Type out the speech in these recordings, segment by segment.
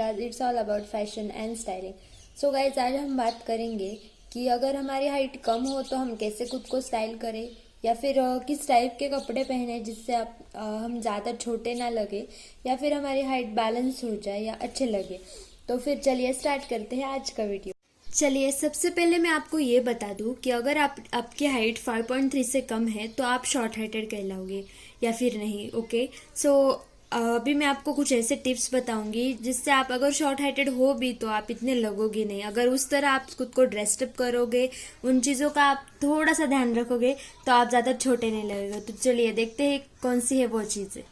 It's all about fashion and styling. So guys, आज हम बात करेंगे कि अगर हमारी हाइट कम हो तो हम कैसे खुद को स्टाइल करें, या फिर किस टाइप के कपड़े पहने जिससे हम ज़्यादा छोटे ना लगे, या फिर हमारी हाइट बैलेंस हो जाए या अच्छे लगे। तो फिर चलिए स्टार्ट करते हैं आज का वीडियो। चलिए, सबसे पहले मैं आपको ये बता दूं कि अगर आपकी हाइट 5.3 से कम है तो आप शॉर्ट हाइटेड कहलाओगे या फिर नहीं। ओके, सो अभी मैं आपको कुछ ऐसे टिप्स बताऊंगी जिससे आप अगर शॉर्ट हाइटेड हो भी तो आप इतने लगोगे नहीं। अगर उस तरह आप खुद को ड्रेसअप करोगे, उन चीज़ों का आप थोड़ा सा ध्यान रखोगे तो आप ज़्यादा छोटे नहीं लगेगा। तो चलिए देखते हैं कौन सी है वो चीज़ें।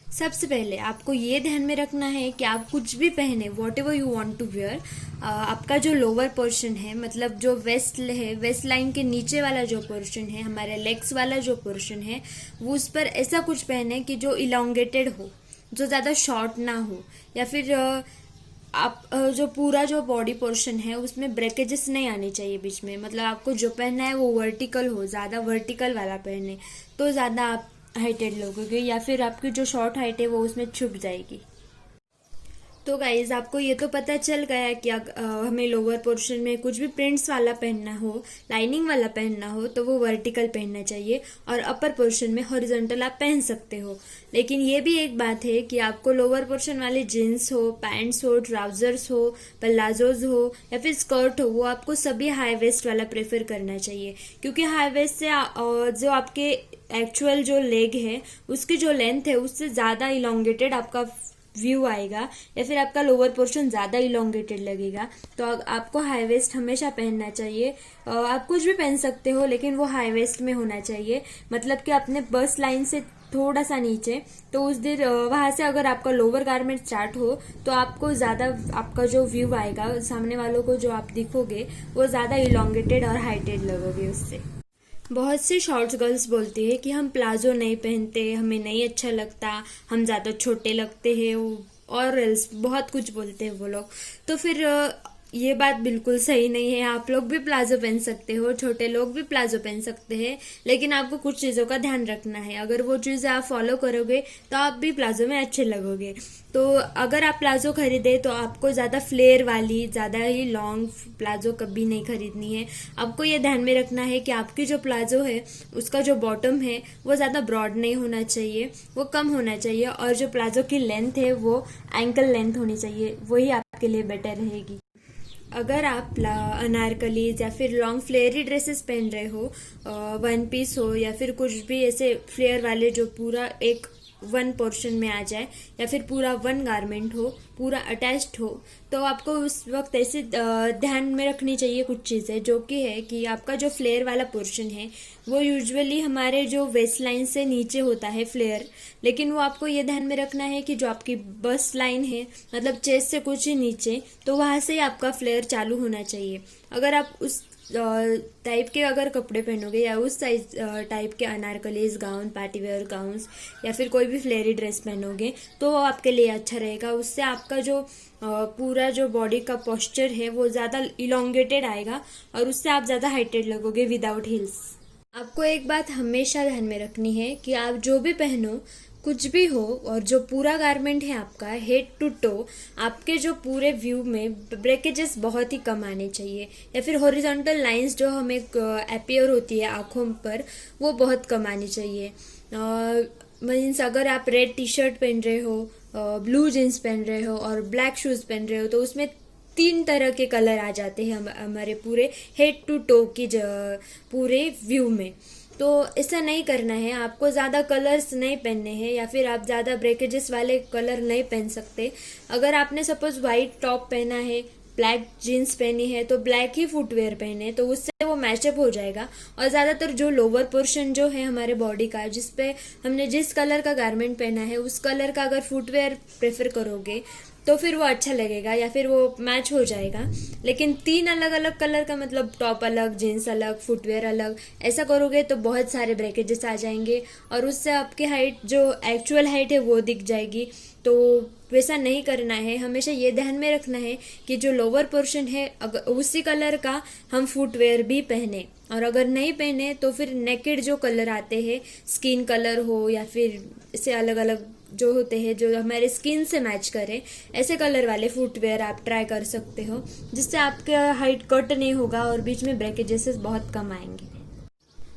सबसे पहले आपको ये ध्यान में रखना है कि आप कुछ भी पहने, whatever you want to wear, आपका जो लोअर पोर्शन है, मतलब जो वेस्ट है, वेस्ट लाइन के नीचे वाला जो पोर्शन है, हमारे लेग्स वाला जो पोर्शन है, वो उस पर ऐसा कुछ पहने कि जो इलोंगेटेड हो, जो ज़्यादा शॉर्ट ना हो, या फिर आप जो पूरा जो बॉडी पोर्शन है उसमें ब्रेकेजेस नहीं आने चाहिए बीच में। मतलब आपको जो पहनना है वो वर्टिकल हो, ज़्यादा वर्टिकल वाला पहने तो ज़्यादा आप हाइटेड लोगोगे, या फिर आपकी जो शॉर्ट हाइट है वो उसमें छुप जाएगी। तो गाइज, आपको ये तो पता चल गया कि हमें लोअर पोर्शन में कुछ भी प्रिंट्स वाला पहनना हो, लाइनिंग वाला पहनना हो तो वो वर्टिकल पहनना चाहिए, और अपर पोर्शन में हॉरिजॉन्टल आप पहन सकते हो। लेकिन ये भी एक बात है कि आपको लोअर पोर्शन वाले जीन्स हो, पैंट्स हो, ट्राउजर्स हो, पलाजोज हो या फिर स्कर्ट हो, वो आपको सभी हाई वेस्ट वाला प्रेफर करना चाहिए। क्योंकि हाई वेस्ट से जो आपके एक्चुअल जो लेग है उसकी जो लेंथ है उससे ज़्यादा इलोंगेटेड आपका व्यू आएगा, या फिर आपका लोअर पोर्शन ज़्यादा इलोंगेटेड लगेगा। तो आपको हाई वेस्ट हमेशा पहनना चाहिए। आप कुछ भी पहन सकते हो लेकिन वो हाई वेस्ट में होना चाहिए, मतलब कि अपने बस लाइन से थोड़ा सा नीचे। तो उस दिन वहां से अगर आपका लोअर गारमेंट स्टार्ट हो तो आपको ज़्यादा आपका जो व्यू आएगा, सामने वालों को जो आप दिखोगे वो ज़्यादा इलोंगेटेड और हाइटेड लगोगे उससे। बहुत सी शॉर्ट्स गर्ल्स बोलती है कि हम प्लाजो नहीं पहनते, हमें नहीं अच्छा लगता, हम ज़्यादा छोटे लगते हैं, और एल्स बहुत कुछ बोलते हैं वो लोग। तो फिर ये बात बिल्कुल सही नहीं है। आप लोग भी प्लाजो पहन सकते हो, छोटे लोग भी प्लाजो पहन सकते हैं, लेकिन आपको कुछ चीज़ों का ध्यान रखना है। अगर वो चीज़ें आप फॉलो करोगे तो आप भी प्लाजो में अच्छे लगोगे। तो अगर आप प्लाजो खरीदे तो आपको ज़्यादा फ्लेयर वाली, ज़्यादा ही लॉन्ग प्लाजो कभी नहीं खरीदनी है। आपको ये ध्यान में रखना है कि आपकी जो प्लाजो है उसका जो बॉटम है वो ज़्यादा ब्रॉड नहीं होना चाहिए, वो कम होना चाहिए, और जो प्लाजो की लेंथ है वो एंकल लेंथ होनी चाहिए, वही आपके लिए बेटर रहेगी। अगर आप अनारकलीज या फिर लॉन्ग फ्लेयरी ड्रेसेस पहन रहे हो, वन पीस हो या फिर कुछ भी ऐसे फ्लेयर वाले जो पूरा एक वन पोर्शन में आ जाए, या फिर पूरा वन गारमेंट हो, पूरा अटैच्ड हो, तो आपको उस वक्त ऐसे ध्यान में रखनी चाहिए कुछ चीज़ें, जो कि है कि आपका जो फ्लेयर वाला पोर्शन है वो यूजुअली हमारे जो वेस्ट लाइन से नीचे होता है फ्लेयर, लेकिन वो आपको ये ध्यान में रखना है कि जो आपकी बस्ट लाइन है, मतलब चेस्ट से कुछ ही नीचे, तो वहां से ही आपका फ्लेयर चालू होना चाहिए। अगर आप उस टाइप के अगर कपड़े पहनोगे, या उस साइज टाइप के anarkalis gown, party wear gowns, या फिर कोई भी फ्लेयरी ड्रेस पहनोगे तो वो आपके लिए अच्छा रहेगा। उससे आपका जो पूरा जो बॉडी का पोस्चर है वो ज़्यादा इलोंगेटेड आएगा, और उससे आप ज़्यादा हाइटेड लगोगे विदाउट हील्स। आपको एक बात हमेशा ध्यान में रखनी है कि आप जो भी पहनो, कुछ भी हो, और जो पूरा गारमेंट है आपका हेड टू टो, आपके जो पूरे व्यू में ब्रेकेजेस बहुत ही कम आने चाहिए, या फिर हॉरिजॉन्टल लाइंस जो हमें अपीयर होती है आंखों पर वो बहुत कम आनी चाहिए। मीन्स अगर आप रेड टी शर्ट पहन रहे हो, ब्लू जीन्स पहन रहे हो और ब्लैक शूज पहन रहे हो, तो उसमें 3 तरह के कलर आ जाते हैं हमारे पूरे हेड टू टो की पूरे व्यू में। तो ऐसा नहीं करना है, आपको ज़्यादा कलर्स नहीं पहनने हैं, या फिर आप ज़्यादा ब्रेकेजेस वाले कलर नहीं पहन सकते। अगर आपने सपोज वाइट टॉप पहना है, ब्लैक जीन्स पहनी है, तो ब्लैक ही फुटवेयर पहने, तो उससे वो मैचअप हो जाएगा। और ज़्यादातर जो लोअर पोर्शन जो है हमारे बॉडी का, जिस पे हमने जिस कलर का गारमेंट पहना है उस कलर का अगर फुटवेयर प्रेफर करोगे तो फिर वो अच्छा लगेगा, या फिर वो मैच हो जाएगा। लेकिन 3 अलग अलग कलर का, मतलब टॉप अलग, जीन्स अलग, फुटवेयर अलग, ऐसा करोगे तो बहुत सारे ब्रेकेजेस आ जाएंगे, और उससे आपकी हाइट जो एक्चुअल हाइट है वो दिख जाएगी। तो वैसा नहीं करना है। हमेशा ये ध्यान में रखना है कि जो लोअर पोर्शन है अगर उसी कलर का हम फुटवेयर भी पहने, और अगर नहीं पहने तो फिर नेकेड जो कलर आते हैं, स्किन कलर हो या फिर इससे अलग अलग जो होते हैं जो हमारे स्किन से मैच करे, ऐसे कलर वाले फुटवेयर आप ट्राई कर सकते हो, जिससे आपका हाइट कट नहीं होगा और बीच में ब्रेकेजेस बहुत कम आएंगे।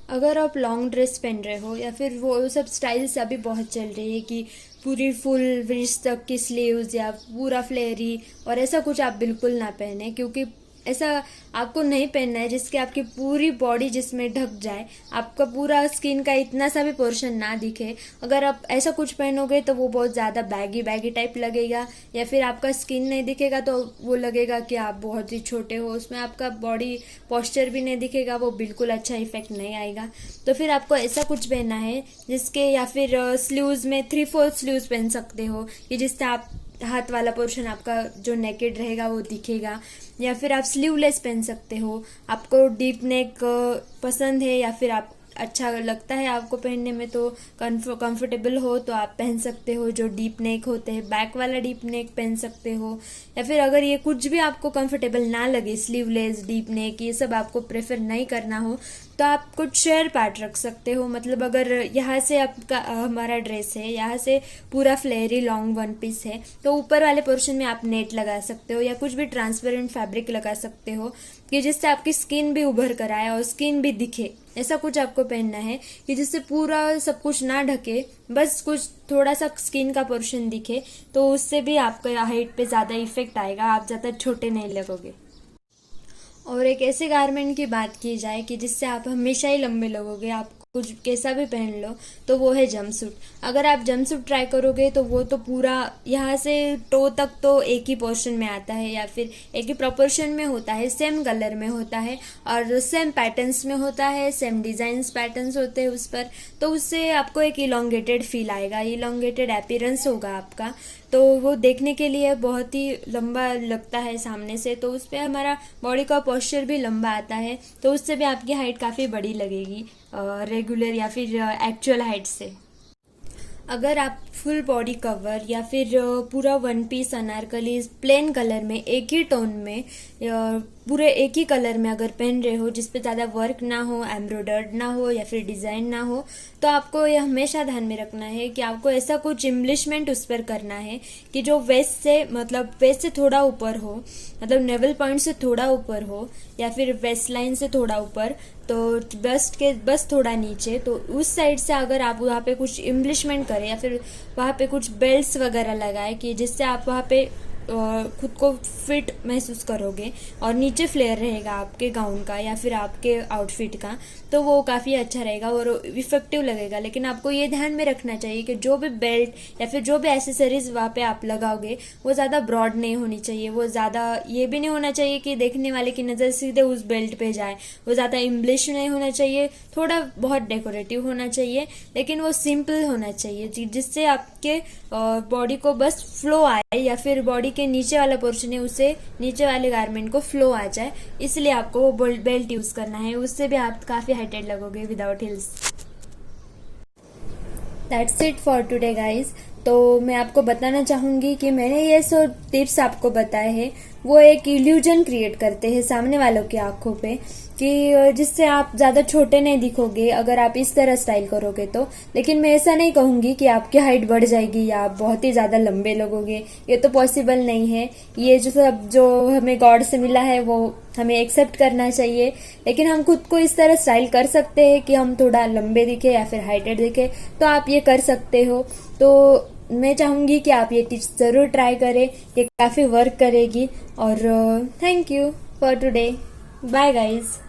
अगर आप लॉन्ग ड्रेस पहन रहे हो या फिर वो सब स्टाइल्स अभी बहुत चल रही है कि पूरी फुल रिस्ट तक की स्लीव्स या पूरा फ्लेयरी, और ऐसा कुछ आप बिल्कुल ना पहने, क्योंकि ऐसा आपको नहीं पहनना है जिसके आपकी पूरी बॉडी जिसमें ढक जाए, आपका पूरा स्किन का इतना सा भी पोर्शन ना दिखे। अगर आप ऐसा कुछ पहनोगे तो वो बहुत ज़्यादा बैगी बैगी टाइप लगेगा, या फिर आपका स्किन नहीं दिखेगा तो वो लगेगा कि आप बहुत ही छोटे हो, उसमें आपका बॉडी पोस्चर भी नहीं दिखेगा, वो बिल्कुल अच्छा इफेक्ट नहीं आएगा। तो फिर आपको ऐसा कुछ पहनना है जिसके, या फिर स्लीव्स में 3/4 स्लीव्स पहन सकते हो कि जिससे आप हाथ वाला पोर्शन आपका जो नेकेड रहेगा वो दिखेगा, या फिर आप स्लीवलेस पहन सकते हो। आपको डीप नेक पसंद है या फिर आप अच्छा लगता है आपको पहनने में, तो कंफर्टेबल हो तो आप पहन सकते हो जो डीप नेक होते हैं, बैक वाला डीप नेक पहन सकते हो। या फिर अगर ये कुछ भी आपको कंफर्टेबल ना लगे, स्लीवलेस, डीप नेक, ये सब आपको प्रेफर नहीं करना हो, तो आप कुछ शेयर पार्ट रख सकते हो। मतलब अगर यहाँ से आपका हमारा ड्रेस है, यहाँ से पूरा फ्लेयरी लॉन्ग वन पीस है, तो ऊपर वाले पोर्शन में आप नेट लगा सकते हो या कुछ भी ट्रांसपेरेंट फैब्रिक लगा सकते हो कि जिससे आपकी स्किन भी उभर कर आए और स्किन भी दिखे। ऐसा कुछ आपको पहनना है कि जिससे पूरा सब कुछ ना ढके, बस कुछ थोड़ा सा स्किन का पोर्शन दिखे, तो उससे भी आपका हाइट पे ज़्यादा इफेक्ट आएगा, आप ज़्यादा छोटे नहीं लगोगे। और एक ऐसे गारमेंट की बात की जाए कि जिससे आप हमेशा ही लंबे लगोगे, आप कुछ कैसा भी पहन लो, तो वो है जंपसूट। अगर आप जंपसूट ट्राई करोगे तो वो तो पूरा यहाँ से टो तक तो एक ही पोर्शन में आता है, या फिर एक ही प्रोपोर्शन में होता है, सेम कलर में होता है और सेम पैटर्न्स में होता है, सेम डिजाइन्स पैटर्न्स होते हैं उस पर, तो उससे आपको एक इलोंगेटेड फील आएगा, इलोंगेटेड अपीयरेंस होगा आपका, तो वो देखने के लिए बहुत ही लंबा लगता है सामने से, तो उस पर हमारा बॉडी का पोस्चर भी लंबा आता है, तो उससे भी आपकी हाइट काफ़ी बड़ी लगेगी रेगुलर या फिर एक्चुअल हाइट से। अगर आप फुल बॉडी कवर या फिर पूरा one piece Anarkali plain colour में, एक ही टोन में, पूरे एक ही कलर में अगर पहन रहे हो, जिसपे ज़्यादा वर्क ना हो, एम्ब्रॉयडर्ड ना हो या फिर डिज़ाइन ना हो, तो आपको यह हमेशा ध्यान में रखना है कि आपको ऐसा कुछ एम्बलिशमेंट उस पर करना है कि जो वेस्ट से, मतलब वेस्ट से थोड़ा ऊपर हो, मतलब नेवल पॉइंट से थोड़ा ऊपर हो, या फिर वेस्ट लाइन से थोड़ा ऊपर, तो ब्रेस्ट के बस थोड़ा नीचे, तो उस साइड से अगर आप वहाँ पे कुछ एम्बलिशमेंट करें या फिर वहाँ पे कुछ बेल्ट्स वगैरह लगाए कि जिससे आप वहाँ पे खुद को फिट महसूस करोगे और नीचे फ्लेयर रहेगा आपके गाउन का या फिर आपके आउटफिट का, तो वो काफ़ी अच्छा रहेगा और इफेक्टिव लगेगा। लेकिन आपको ये ध्यान में रखना चाहिए कि जो भी बेल्ट या फिर जो भी एसेसरीज वहाँ पे आप लगाओगे वो ज़्यादा ब्रॉड नहीं होनी चाहिए, वो ज़्यादा ये भी नहीं होना चाहिए कि देखने वाले की नज़र सीधे उस बेल्ट पे जाए, वो ज़्यादा इम्ब्लिश नहीं होना चाहिए, थोड़ा बहुत डेकोरेटिव होना चाहिए, लेकिन वो सिंपल होना चाहिए जिससे आपके बॉडी को बस फ्लो आए, या फिर बॉडी के नीचे वाला पोर्शन है उसे, नीचे वाले गारमेंट को फ्लो आ जाए, इसलिए आपको वो बेल्ट यूज करना है, उससे भी आप काफी हाइटेड लगोगे without hills. That's it for today guys. तो मैं आपको बताना चाहूंगी कि मैंने ये सो टिप्स आपको बताए हैं, वो एक इल्यूजन क्रिएट करते हैं सामने वालों की आंखों पे, कि जिससे आप ज़्यादा छोटे नहीं दिखोगे अगर आप इस तरह स्टाइल करोगे तो। लेकिन मैं ऐसा नहीं कहूँगी कि आपकी हाइट बढ़ जाएगी या आप बहुत ही ज़्यादा लंबे लगोगे, ये तो पॉसिबल नहीं है। ये जो सब जो हमें गॉड से मिला है वो हमें एक्सेप्ट करना चाहिए, लेकिन हम खुद को इस तरह स्टाइल कर सकते हैं कि हम थोड़ा लंबे दिखे या फिर हाइटेड दिखे, तो आप ये कर सकते हो। तो मैं चाहूँगी कि आप ये टिप्स ज़रूर ट्राई करें, ये काफ़ी वर्क करेगी। और thank you for today, bye guys.